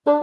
Hello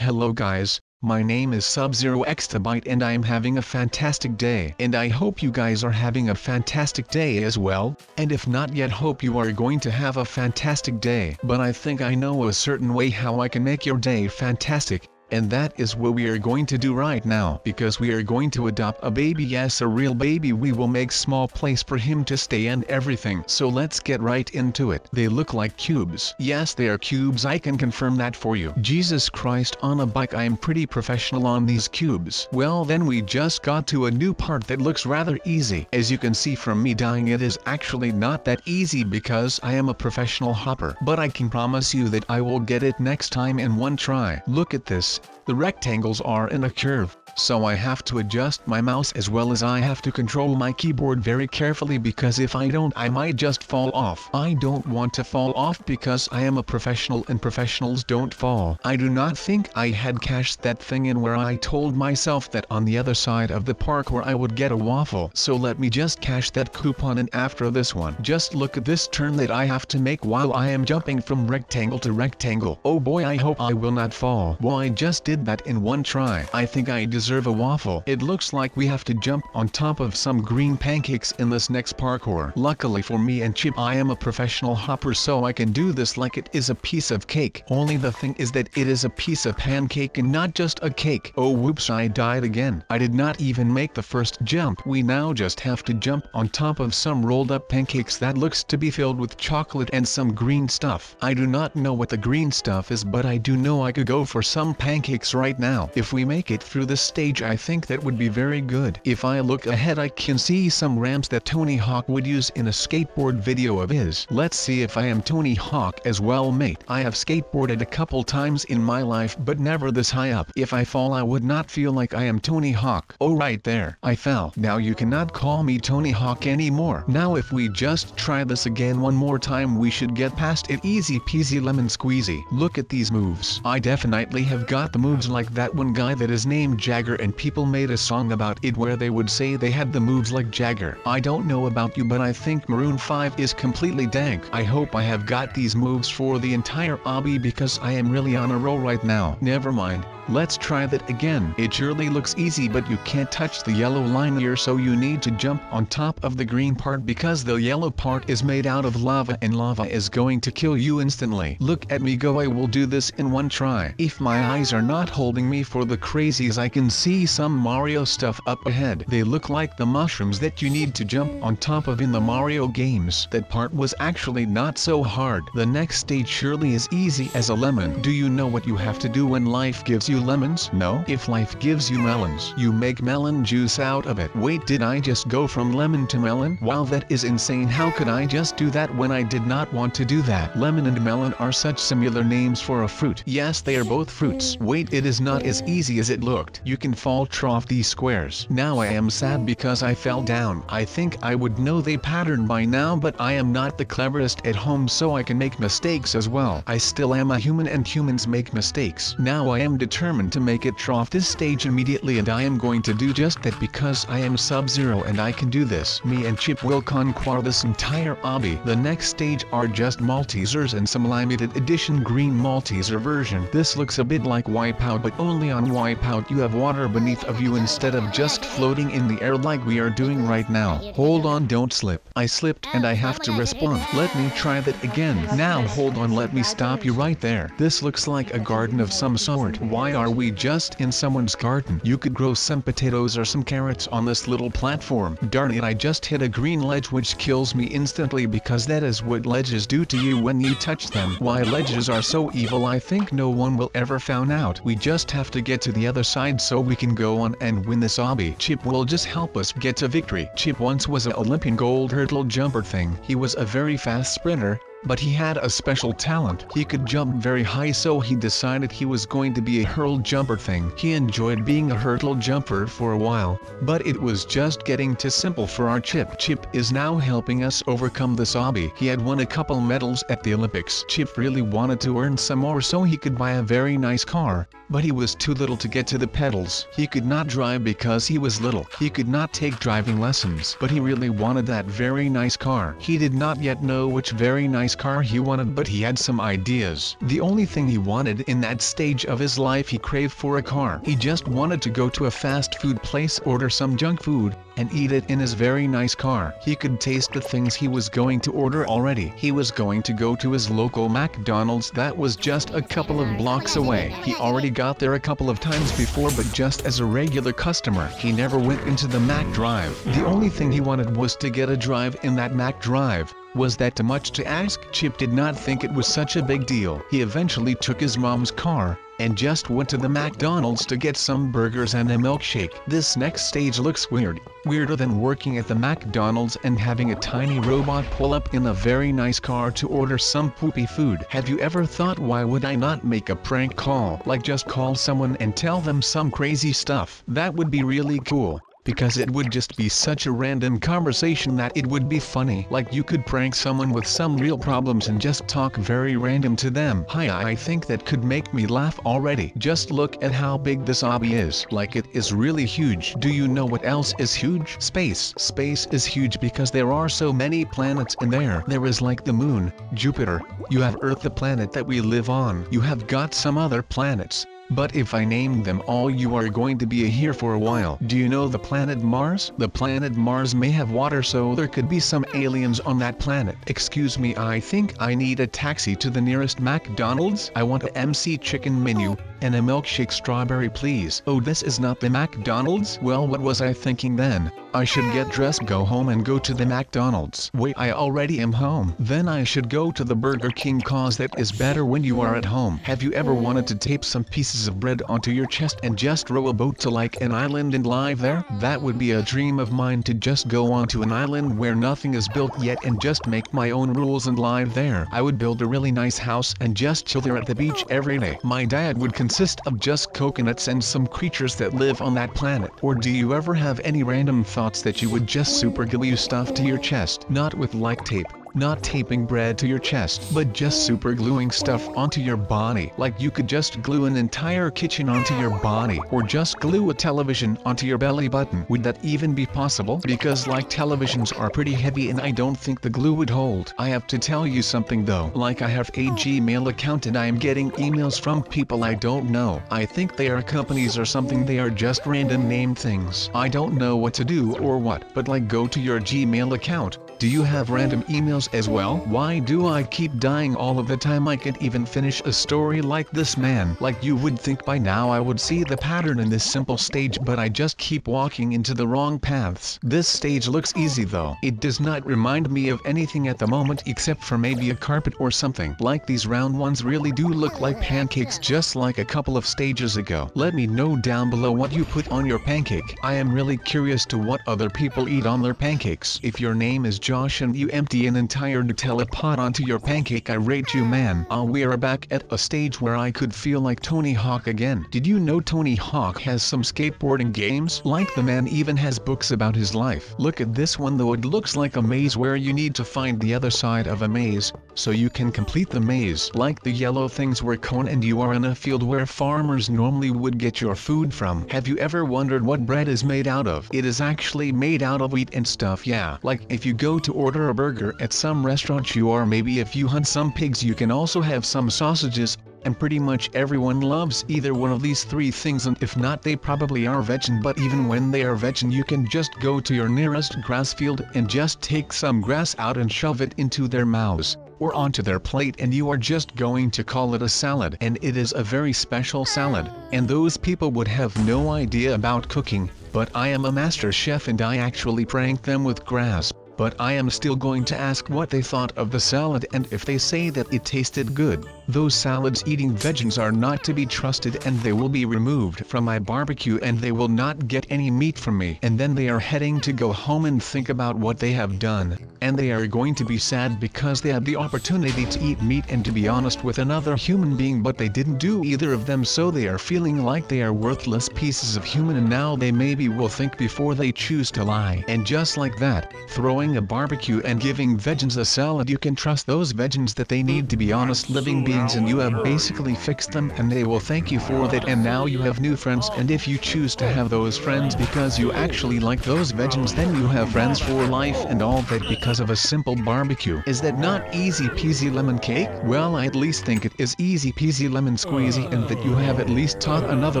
guys, my name is Sub-Zero Exabyte and I am having a fantastic day. And I hope you guys are having a fantastic day as well, and if not yet hope you are going to have a fantastic day. But I think I know a certain way how I can make your day fantastic. And that is what we are going to do right now, because we are going to adopt a baby, yes, a real baby. We will make small place for him to stay and everything. So let's get right into it. They look like cubes. Yes, they are cubes, I can confirm that for you. Jesus Christ, on a bike, I am pretty professional on these cubes. Well, then we just got to a new part that looks rather easy. As you can see from me dying, it is actually not that easy because I am a professional hopper. But I can promise you that I will get it next time in one try. Look at this. The rectangles are in a curve, so I have to adjust my mouse as well as I have to control my keyboard very carefully, because if I don't I might just fall off. I don't want to fall off because I am a professional and professionals don't fall. I do not think I had cashed that thing in where I told myself that on the other side of the parkour I would get a waffle. So let me just cash that coupon in after this one. Just look at this turn that I have to make while I am jumping from rectangle to rectangle. Oh boy, I hope I will not fall. Well, I just did that in one try. I think I deserve a waffle. It looks like we have to jump on top of some green pancakes in this next parkour. Luckily for me and Chip, I am a professional hopper, so I can do this like it is a piece of cake. Only the thing is that it is a piece of pancake and not just a cake. Oh whoops, I died again. I did not even make the first jump. We now just have to jump on top of some rolled up pancakes that looks to be filled with chocolate and some green stuff. I do not know what the green stuff is, but I do know I could go for some pancakes right now. If we make it through this stage, I think that would be very good. If I look ahead, I can see some ramps that Tony Hawk would use in a skateboard video of his. Let's see if I am Tony Hawk as well, mate. I have skateboarded a couple times in my life, but never this high up. If I fall, I would not feel like I am Tony Hawk. Oh, right there, I fell. Now you cannot call me Tony Hawk anymore. Now if we just try this again one more time, we should get past it. Easy peasy lemon squeezy. Look at these moves. I definitely have got the moves like that one guy that is named Jagger, and people made a song about it where they would say they had the moves like Jagger. I don't know about you, but I think Maroon 5 is completely dank. I hope I have got these moves for the entire obby because I am really on a roll right now. Never mind. Let's try that again. It surely looks easy, but you can't touch the yellow line here, so you need to jump on top of the green part because the yellow part is made out of lava and lava is going to kill you instantly. Look at me go. I will do this in one try. If my eyes are not holding me for the crazies, I can see some Mario stuff up ahead. They look like the mushrooms that you need to jump on top of in the Mario games. That part was actually not so hard. The next stage surely is easy as a lemon. Do you know what you have to do when life gives you lemons? No. If life gives you melons, you make melon juice out of it. Wait, did I just go from lemon to melon? Wow, that is insane. How could I just do that when I did not want to do that? Lemon and melon are such similar names for a fruit. Yes, they are both fruits. Wait, it is not as easy as it looked. You can fall off these squares. Now I am sad because I fell down. I think I would know the pattern by now, but I am not the cleverest at home, so I can make mistakes as well. I still am a human and humans make mistakes. Now I am determined to make it off this stage immediately, and I am going to do just that because I am Sub-Zero and I can do this. Me and Chip will conquer this entire obby. The next stage are just Maltesers and some limited edition green Malteser version. This looks a bit like Wipeout, but only on Wipeout you have water beneath of you instead of just floating in the air like we are doing right now. Hold on, don't slip. I slipped and I have to respawn. Let me try that again. Now hold on, let me stop you right there. This looks like a garden of some sort. Why are we just in someone's garden? You could grow some potatoes or some carrots on this little platform. Darn it, I just hit a green ledge which kills me instantly because that is what ledges do to you when you touch them. Why ledges are so evil, I think no one will ever find out. We just have to get to the other side so we can go on and win this obby. Chip will just help us get to victory. Chip once was an Olympian gold hurdle jumper thing. He was a very fast sprinter, but he had a special talent. He could jump very high, so he decided he was going to be a hurdle jumper thing. He enjoyed being a hurdle jumper for a while, but it was just getting too simple for our Chip. Chip is now helping us overcome this hobby. He had won a couple medals at the Olympics. Chip really wanted to earn some more so he could buy a very nice car, but he was too little to get to the pedals. He could not drive because he was little. He could not take driving lessons, but he really wanted that very nice car. He did not yet know which very nice car he wanted, but he had some ideas. The only thing he wanted in that stage of his life, he craved for a car. He just wanted to go to a fast food place, order some junk food, and eat it in his very nice car. He could taste the things he was going to order already. He was going to go to his local McDonald's that was just a couple of blocks away. He already got there a couple of times before, but just as a regular customer. He never went into the Mac drive. The only thing he wanted was to get a drive in that Mac drive. Was that too much to ask? Chip did not think it was such a big deal. He eventually took his mom's car and just went to the McDonald's to get some burgers and a milkshake. This next stage looks weird. Weirder than working at the McDonald's and having a tiny robot pull up in a very nice car to order some poopy food. Have you ever thought, why would I not make a prank call? Like just call someone and tell them some crazy stuff. That would be really cool, because it would just be such a random conversation that it would be funny. Like you could prank someone with some real problems and just talk very random to them. Hi, I think that could make me laugh already. Just look at how big this hobby is. Like, it is really huge. Do you know what else is huge? Space. Space is huge because there are so many planets in there. There is like the moon, Jupiter. You have Earth, the planet that we live on. You have got some other planets. But if I named them all, you are going to be here for a while. Do you know the planet Mars? The planet Mars may have water, so there could be some aliens on that planet. Excuse me, I think I need a taxi to the nearest McDonald's. I want a MC chicken menu and a milkshake strawberry, please. Oh, this is not the McDonald's? Well, what was I thinking then? I should get dressed, go home and go to the McDonald's. Wait, I already am home. Then I should go to the Burger King, cause that is better when you are at home. Have you ever wanted to tape some pieces of bread onto your chest and just row a boat to like an island and live there? That would be a dream of mine, to just go onto an island where nothing is built yet and just make my own rules and live there. I would build a really nice house and just chill there at the beach every day. My diet would consist of just coconuts and some creatures that live on that planet. Or do you ever have any random thoughts that you would just super glue stuff to your chest? Not with like tape. Not taping bread to your chest, but just super gluing stuff onto your body. Like you could just glue an entire kitchen onto your body, or just glue a television onto your belly button. Would that even be possible? Because like televisions are pretty heavy and I don't think the glue would hold. I have to tell you something though. Like, I have a Gmail account and I am getting emails from people I don't know. I think they are companies or something. They are just random named things. I don't know what to do or what, but like, go to your Gmail account. Do you have random emails as well? Why do I keep dying all of the time? I can't even finish a story like this, man. Like, you would think by now I would see the pattern in this simple stage, but I just keep walking into the wrong paths. This stage looks easy though. It does not remind me of anything at the moment except for maybe a carpet or something. Like, these round ones really do look like pancakes, just like a couple of stages ago. Let me know down below what you put on your pancake. I am really curious to what other people eat on their pancakes. If your name is Josh and you empty an entire Nutella pot onto your pancake, I rate you, man. We are back at a stage where I could feel like Tony Hawk again. Did you know Tony Hawk has some skateboarding games? Like, the man even has books about his life. Look at this one though. It looks like a maze where you need to find the other side of a maze so you can complete the maze. Like, the yellow things were cone and you are in a field where farmers normally would get your food from. Have you ever wondered what bread is made out of? It is actually made out of wheat and stuff, yeah. Like, if you go to order a burger at some restaurant, or maybe if you hunt some pigs, you can also have some sausages. And pretty much everyone loves either one of these three things, and if not, they probably are vegan. But even when they are vegan, you can just go to your nearest grass field and just take some grass out and shove it into their mouths or onto their plate, and you are just going to call it a salad. And it is a very special salad, and those people would have no idea about cooking, but I am a master chef and I actually prank them with grass. But I am still going to ask what they thought of the salad, and if they say that it tasted good, Those salads eating vegans are not to be trusted, and they will be removed from my barbecue and they will not get any meat from me. And then they are heading to go home and think about what they have done, and they are going to be sad because they had the opportunity to eat meat and to be honest with another human being, but they didn't do either of them, so they are feeling like they are worthless pieces of human, and now they maybe will think before they choose to lie. And just like that, throwing a barbecue and giving vegans a salad, you can trust those vegans that they need to be honest living beings, and you have basically fixed them and they will thank you for that. And now you have new friends, and if you choose to have those friends because you actually like those vegans, then you have friends for life, and all that because of a simple barbecue. Is that not easy peasy lemon cake? Well, I at least think it is easy peasy lemon squeezy, and that you have at least taught another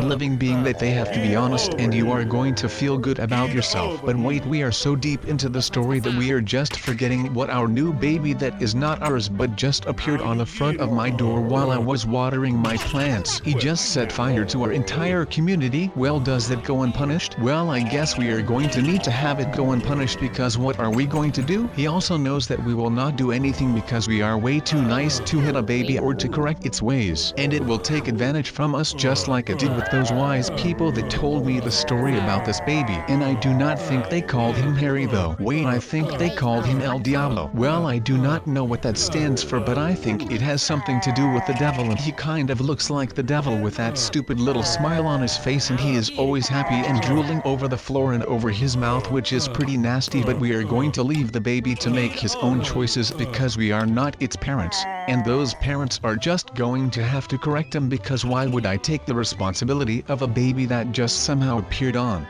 living being that they have to be honest, and you are going to feel good about yourself. But wait, we are so deep into the story that we are just forgetting what our new baby that is not ours but just appeared on the front of my door while I was watering my plants. He just set fire to our entire community. Well, does that go unpunished? Well, I guess we are going to need to have it go unpunished, because what are we going to do? He also knows that we will not do anything because we are way too nice to hit a baby or to correct its ways, and it will take advantage from us just like it did with those wise people that told me the story about this baby. And I do not think they called him Harry though. Wait, I think they called him El Diablo. Well, I do not know what that stands for, but I think it has something to do with the devil, and he kind of looks like the devil with that stupid little smile on his face, and he is always happy and drooling over the floor and over his mouth, which is pretty nasty. But we are going to leave the baby to make his own choices because we are not its parents, and those parents are just going to have to correct him, because why would I take the responsibility of a baby that just somehow appeared on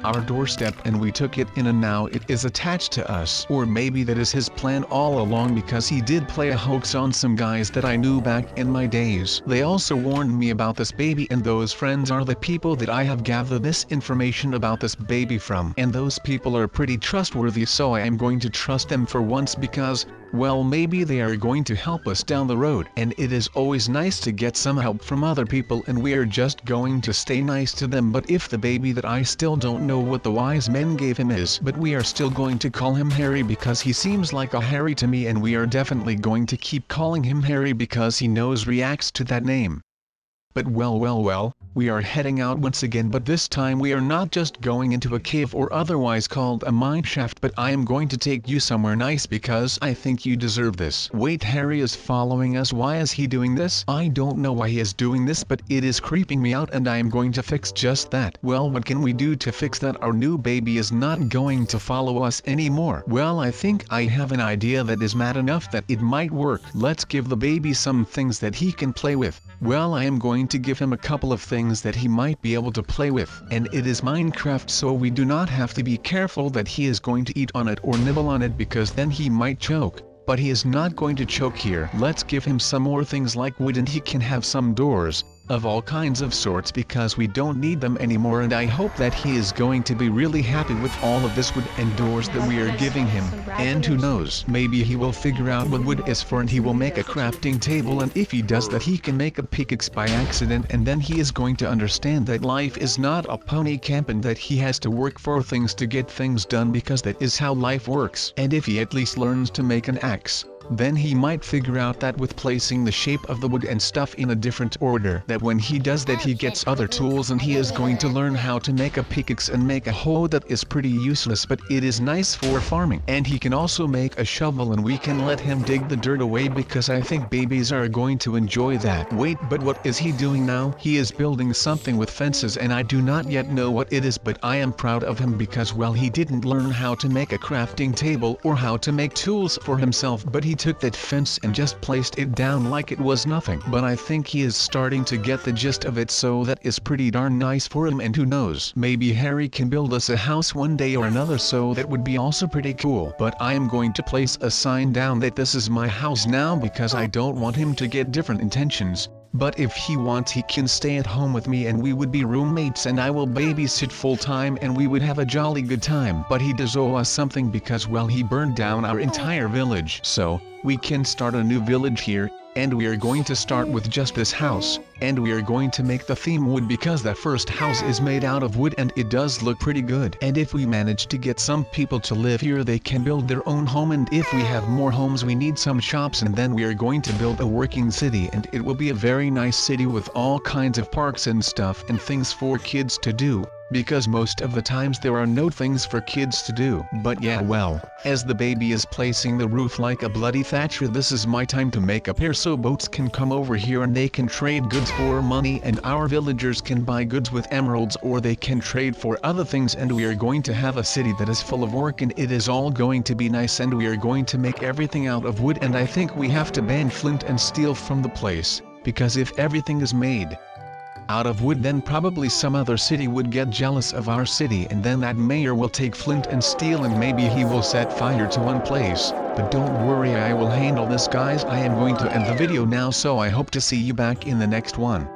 our doorstep and we took it in, and now it is attached to us? Or maybe that is his plan all along, because he did play a hoax on some guys that I knew back in my days. They also warned me about this baby, and those friends are the people that I have gathered this information about this baby from, and those people are pretty trustworthy, so I am going to trust them for once because, well, maybe they are going to help us down the road, and it is always nice to get some help from other people, and we are just going to stay nice to them. But if the baby that I still don't know what the wise men gave him is, but we are still going to call him Harry because he seems like a Harry to me, and we are definitely going to keep calling him Harry because he knows reacts to that name. But well, we are heading out once again, but this time we are not just going into a cave or otherwise called a mine shaft, but I am going to take you somewhere nice because I think you deserve this. Wait, Harry is following us. Why is he doing this? I don't know why he is doing this, but it is creeping me out, and I am going to fix just that. Well, what can we do to fix that? Our new baby is not going to follow us anymore. Well, I think I have an idea that is mad enough that it might work. Let's give the baby some things that he can play with. Well, I am going to give him a couple of things that he might be able to play with, and it is Minecraft, so we do not have to be careful that he is going to eat on it or nibble on it, because then he might choke. But he is not going to choke here. Let's give him some more things like wood, and he can have some doors of all kinds of sorts because we don't need them anymore, and I hope that he is going to be really happy with all of this wood and doors that we are giving him. And who knows, maybe he will figure out what wood is for and he will make a crafting table, and if he does that he can make a pickaxe by accident, and then he is going to understand that life is not a pony camp and that he has to work for things to get things done, because that is how life works. And if he at least learns to make an axe, then he might figure out that with placing the shape of the wood and stuff in a different order, that when he does that he gets other tools, and he is going to learn how to make a pickaxe and make a hoe that is pretty useless, but it is nice for farming. And he can also make a shovel, and we can let him dig the dirt away because I think babies are going to enjoy that. Wait, but what is he doing now? He is building something with fences, and I do not yet know what it is, but I am proud of him because, well, he didn't learn how to make a crafting table or how to make tools for himself, but he took that fence and just placed it down like it was nothing. But I think he is starting to get the gist of it, so that is pretty darn nice for him. And who knows, maybe Harry can build us a house one day or another, so that would be also pretty cool. But I am going to place a sign down that this is my house now because I don't want him to get different intentions. But if he wants, he can stay at home with me and we would be roommates, and I will babysit full time and we would have a jolly good time. But he does owe us something because, well, he burned down our entire village. So we can start a new village here, and we are going to start with just this house, and we are going to make the theme wood because that first house is made out of wood and it does look pretty good. And if we manage to get some people to live here, they can build their own home, and if we have more homes we need some shops, and then we are going to build a working city, and it will be a very nice city with all kinds of parks and stuff and things for kids to do. Because most of the times there are no things for kids to do. But yeah, well, as the baby is placing the roof like a bloody thatcher, this is my time to make a pair so boats can come over here and they can trade goods for money, and our villagers can buy goods with emeralds, or they can trade for other things, and we are going to have a city that is full of work, and it is all going to be nice, and we are going to make everything out of wood. And I think we have to ban flint and steel from the place, because if everything is made out of wood, then probably some other city would get jealous of our city, and then that mayor will take flint and steel and maybe he will set fire to one place. But don't worry, I will handle this, guys. I am going to end the video now, so I hope to see you back in the next one.